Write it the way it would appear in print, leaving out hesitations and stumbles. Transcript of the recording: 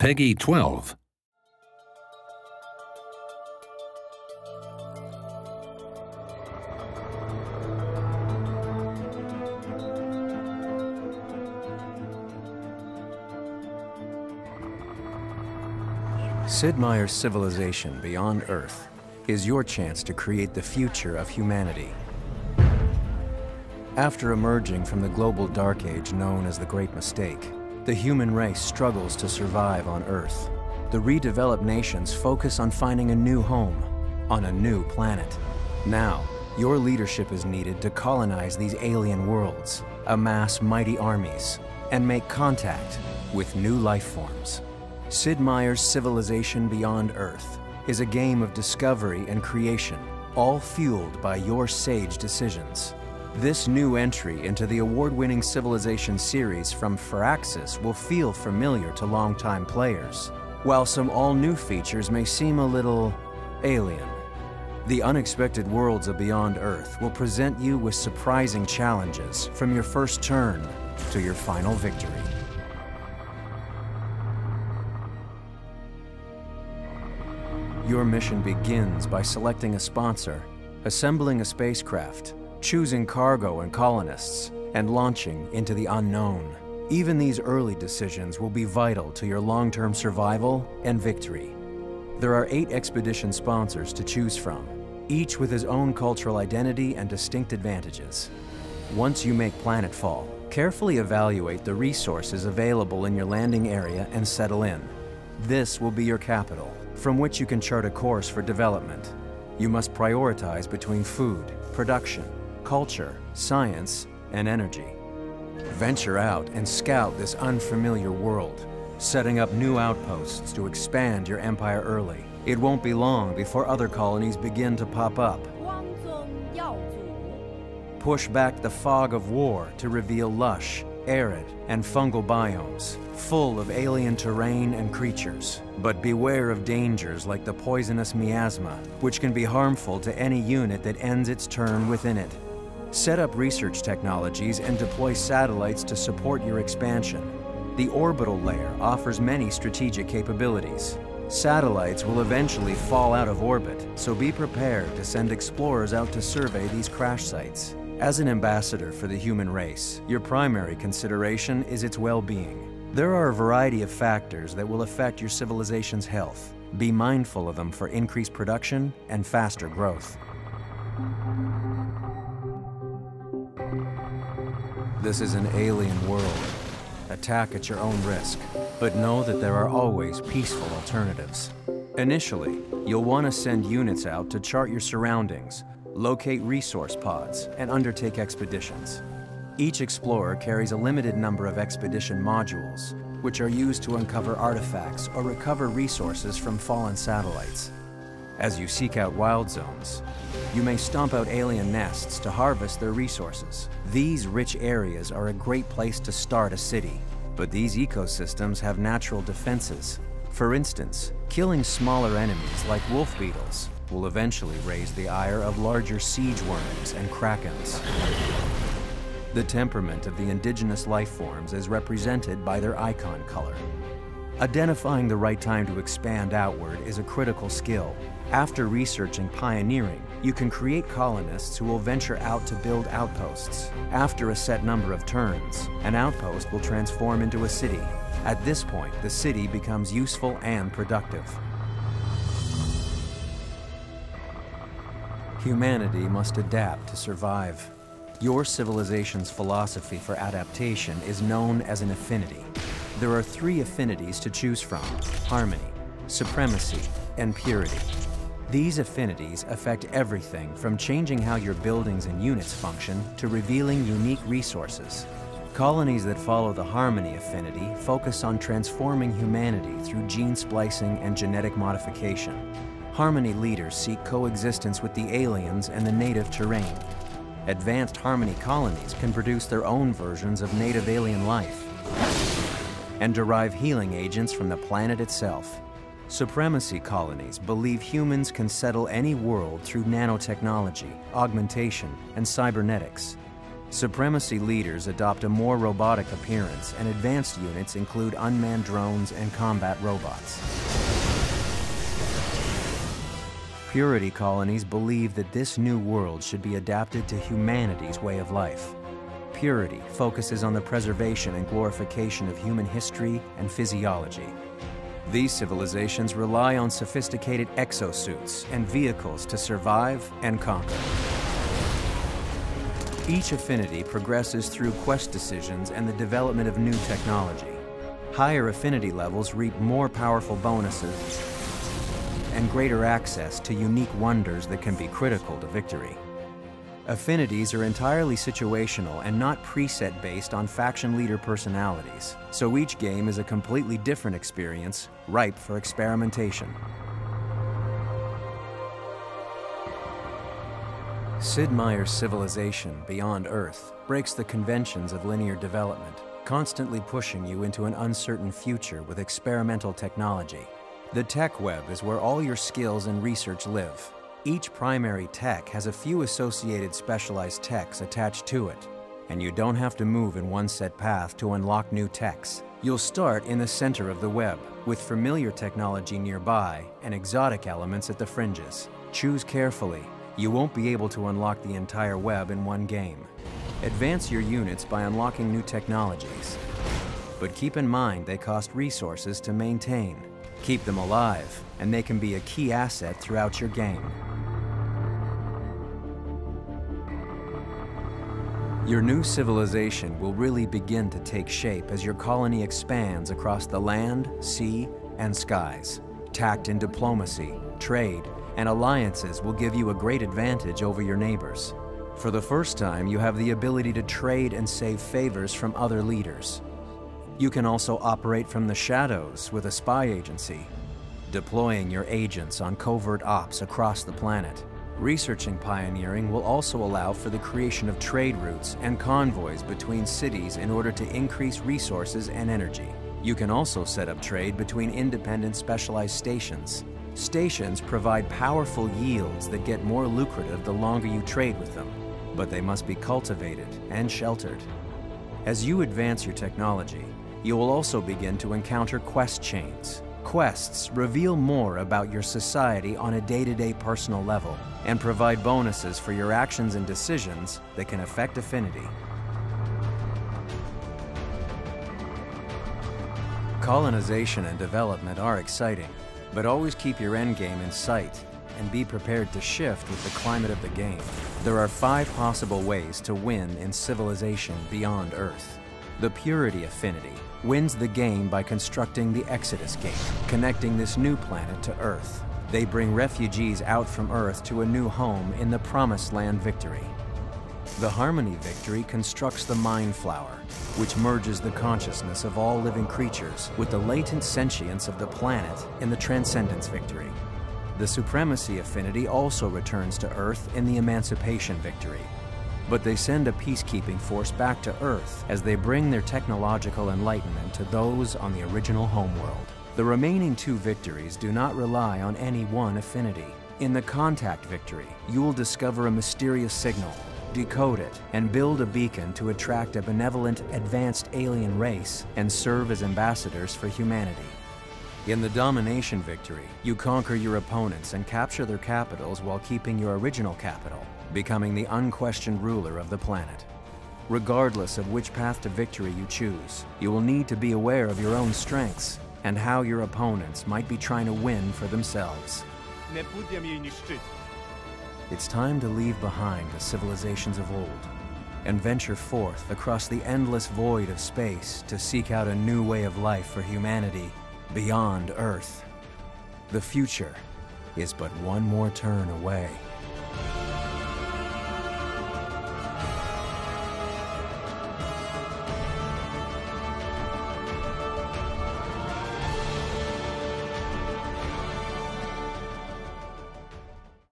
Peggy 12. Sid Meier's civilization beyond Earth is your chance to create the future of humanity. After emerging from the global dark age known as the Great Mistake, the human race struggles to survive on Earth. The redeveloped nations focus on finding a new home on a new planet. Now, your leadership is needed to colonize these alien worlds, amass mighty armies, and make contact with new life forms. Sid Meier's Civilization Beyond Earth is a game of discovery and creation, all fueled by your sage decisions. This new entry into the award-winning Civilization series from Firaxis will feel familiar to longtime players, while some all-new features may seem a little alien. The unexpected worlds of Beyond Earth will present you with surprising challenges from your first turn to your final victory. Your mission begins by selecting a sponsor, assembling a spacecraft, choosing cargo and colonists, and launching into the unknown. Even these early decisions will be vital to your long-term survival and victory. There are 8 expedition sponsors to choose from, each with his own cultural identity and distinct advantages. Once you make planetfall, carefully evaluate the resources available in your landing area and settle in. This will be your capital, from which you can chart a course for development. You must prioritize between food, production, culture, science, and energy. Venture out and scout this unfamiliar world, setting up new outposts to expand your empire early. It won't be long before other colonies begin to pop up. Push back the fog of war to reveal lush, arid, and fungal biomes, full of alien terrain and creatures. But beware of dangers like the poisonous miasma, which can be harmful to any unit that ends its turn within it. Set up research technologies and deploy satellites to support your expansion. The orbital layer offers many strategic capabilities. Satellites will eventually fall out of orbit, so be prepared to send explorers out to survey these crash sites. As an ambassador for the human race, your primary consideration is its well-being. There are a variety of factors that will affect your civilization's health. Be mindful of them for increased production and faster growth. This is an alien world. Attack at your own risk, but know that there are always peaceful alternatives. Initially, you'll want to send units out to chart your surroundings, locate resource pods, and undertake expeditions. Each explorer carries a limited number of expedition modules, which are used to uncover artifacts or recover resources from fallen satellites. As you seek out wild zones, you may stomp out alien nests to harvest their resources. These rich areas are a great place to start a city, but these ecosystems have natural defenses. For instance, killing smaller enemies like wolf beetles will eventually raise the ire of larger siege worms and krakens. The temperament of the indigenous life forms is represented by their icon color. Identifying the right time to expand outward is a critical skill. After researching pioneering, you can create colonists who will venture out to build outposts. After a set number of turns, an outpost will transform into a city. At this point, the city becomes useful and productive. Humanity must adapt to survive. Your civilization's philosophy for adaptation is known as an affinity. There are 3 affinities to choose from: harmony, supremacy, and purity. These affinities affect everything from changing how your buildings and units function to revealing unique resources. Colonies that follow the harmony affinity focus on transforming humanity through gene splicing and genetic modification. Harmony leaders seek coexistence with the aliens and the native terrain. Advanced harmony colonies can produce their own versions of native alien life and derive healing agents from the planet itself. Supremacy colonies believe humans can settle any world through nanotechnology, augmentation, and cybernetics. Supremacy leaders adopt a more robotic appearance, and advanced units include unmanned drones and combat robots. Purity colonies believe that this new world should be adapted to humanity's way of life. Purity focuses on the preservation and glorification of human history and physiology. These civilizations rely on sophisticated exosuits and vehicles to survive and conquer. Each affinity progresses through quest decisions and the development of new technology. Higher affinity levels reap more powerful bonuses and greater access to unique wonders that can be critical to victory. Affinities are entirely situational and not preset based on faction leader personalities, so each game is a completely different experience, ripe for experimentation. Sid Meier's civilization, Beyond Earth, breaks the conventions of linear development, constantly pushing you into an uncertain future with experimental technology. The tech web is where all your skills and research live. Each primary tech has a few associated specialized techs attached to it, and you don't have to move in one set path to unlock new techs. You'll start in the center of the web, with familiar technology nearby and exotic elements at the fringes. Choose carefully. You won't be able to unlock the entire web in one game. Advance your units by unlocking new technologies, but keep in mind they cost resources to maintain. Keep them alive, and they can be a key asset throughout your game. Your new civilization will really begin to take shape as your colony expands across the land, sea, and skies. Tact in diplomacy, trade, and alliances will give you a great advantage over your neighbors. For the first time, you have the ability to trade and save favors from other leaders. You can also operate from the shadows with a spy agency, deploying your agents on covert ops across the planet. Researching pioneering will also allow for the creation of trade routes and convoys between cities in order to increase resources and energy. You can also set up trade between independent specialized stations. Stations provide powerful yields that get more lucrative the longer you trade with them, but they must be cultivated and sheltered. As you advance your technology, you will also begin to encounter quest chains. Quests reveal more about your society on a day-to-day personal level and provide bonuses for your actions and decisions that can affect affinity. Colonization and development are exciting, but always keep your endgame in sight and be prepared to shift with the climate of the game. There are 5 possible ways to win in civilization beyond Earth. The Purity Affinity wins the game by constructing the Exodus Gate, connecting this new planet to Earth. They bring refugees out from Earth to a new home in the Promised Land Victory. The Harmony Victory constructs the Mind Flower, which merges the consciousness of all living creatures with the latent sentience of the planet in the Transcendence Victory. The Supremacy Affinity also returns to Earth in the Emancipation Victory, but they send a peacekeeping force back to Earth as they bring their technological enlightenment to those on the original homeworld. The remaining 2 victories do not rely on any one affinity. In the Contact Victory, you will discover a mysterious signal, decode it, and build a beacon to attract a benevolent, advanced alien race and serve as ambassadors for humanity. In the Domination Victory, you conquer your opponents and capture their capitals while keeping your original capital, becoming the unquestioned ruler of the planet. Regardless of which path to victory you choose, you will need to be aware of your own strengths and how your opponents might be trying to win for themselves. It's time to leave behind the civilizations of old and venture forth across the endless void of space to seek out a new way of life for humanity beyond Earth. The future is but one more turn away.